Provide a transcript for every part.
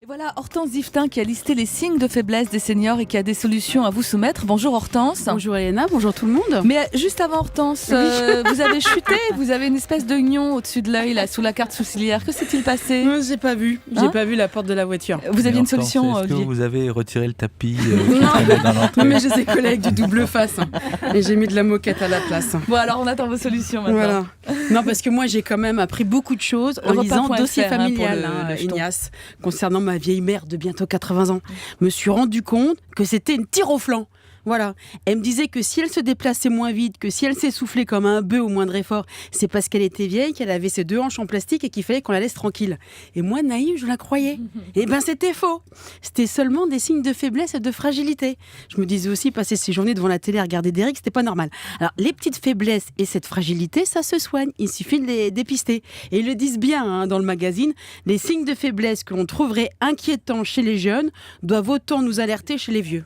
Et voilà Hortense Yvetin qui a listé les signes de faiblesse des seniors et qui a des solutions à vous soumettre. Bonjour Hortense. Bonjour Elena, bonjour tout le monde. Mais juste avant Hortense, vous avez chuté, vous avez une espèce d'oignon au-dessus de l'œil, là, sous la carte sourcilière. Que s'est-il passé ? J'ai pas vu, pas vu la porte de la voiture. Vous aviez une solution, Est-ce que Olivier ? vous avez retiré le tapis qui traînait dans l'entrée ? Non mais j'ai des collègues du double face et j'ai mis de la moquette à la place. Bon alors on attend vos solutions maintenant. Voilà. Non parce que moi j'ai quand même appris beaucoup de choses en lisant Dossier familial, Ignace, concernant ma vieille mère de bientôt 80 ans. Je me suis rendu compte que c'était une tire au flanc. Voilà. Elle me disait que si elle se déplaçait moins vite, que si elle s'essoufflait comme un bœuf au moindre effort, c'est parce qu'elle était vieille, qu'elle avait ses deux hanches en plastique et qu'il fallait qu'on la laisse tranquille. Et moi, naïve, je la croyais. Eh ben, c'était faux. C'était seulement des signes de faiblesse et de fragilité. Je me disais aussi, passer ces journées devant la télé à regarder Derrick, c'était pas normal. Alors, les petites faiblesses et cette fragilité, ça se soigne. Il suffit de les dépister. Et ils le disent bien dans le magazine, les signes de faiblesse que l'on trouverait inquiétants chez les jeunes doivent autant nous alerter chez les vieux.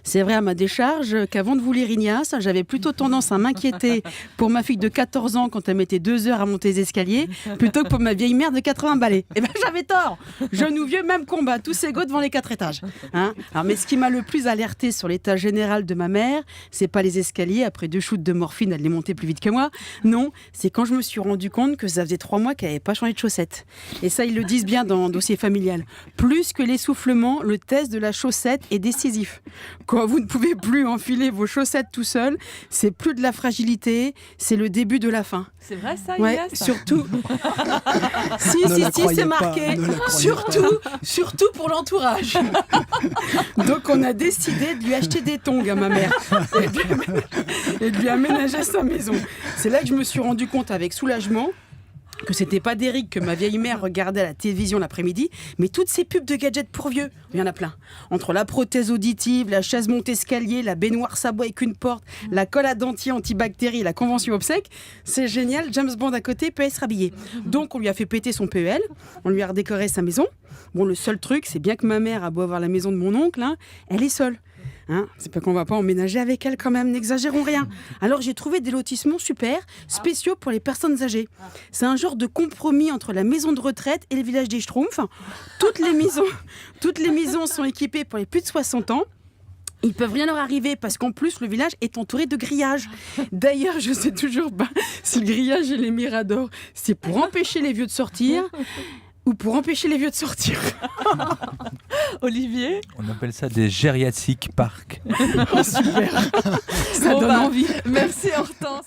C'est vrai à ma décharge qu'avant de vous lire Ignace, j'avais plutôt tendance à m'inquiéter pour ma fille de 14 ans quand elle mettait 2 heures à monter les escaliers plutôt que pour ma vieille mère de 80 balais. Eh ben j'avais tort. Jeune ou vieux, même combat, tous égaux devant les 4 étages. Alors, mais ce qui m'a le plus alerté sur l'état général de ma mère, c'est pas les escaliers, après 2 shoots de morphine, elle les montait plus vite que moi. Non, c'est quand je me suis rendu compte que ça faisait 3 mois qu'elle n'avait pas changé de chaussettes. Et ça, ils le disent bien dans Dossier familial. Plus que l'essoufflement, le test de la chaussette est décisif. Quand vous ne pouvez plus enfiler vos chaussettes tout seul, c'est plus de la fragilité, c'est le début de la fin. C'est vrai ça, Ouais, Ignace ? surtout. si, c'est marqué. Surtout pour l'entourage. Donc on a décidé de lui acheter des tongs à ma mère et de lui aménager sa maison. C'est là que je me suis rendu compte avec soulagement que c'était pas d'Eric que ma vieille mère regardait à la télévision l'après-midi, mais toutes ces pubs de gadgets pour vieux, il y en a plein. Entre la prothèse auditive, la chaise monte-escalier, la baignoire sabot avec une porte, la colle à dentier antibactérie et la convention obsèque, c'est génial, James Bond à côté peut se rhabiller. Donc on lui a fait péter son PEL, on lui a redécoré sa maison. Bon, le seul truc, c'est bien que ma mère a beau avoir la maison de mon oncle, elle est seule. C'est pas qu'on va pas emménager avec elle quand même, n'exagérons rien. Alors j'ai trouvé des lotissements super, spéciaux pour les personnes âgées. C'est un genre de compromis entre la maison de retraite et le village des Schtroumpfs. Toutes les maisons sont équipées pour les plus de 60 ans. Ils peuvent rien leur arriver parce qu'en plus le village est entouré de grillages. D'ailleurs, je sais toujours pas si le grillage et les miradors, c'est pour empêcher les vieux de sortir ou pour empêcher les vieux de sortir. Olivier ? On appelle ça des gériatriques parcs. Oh, super. Ça donne envie. Merci Hortense.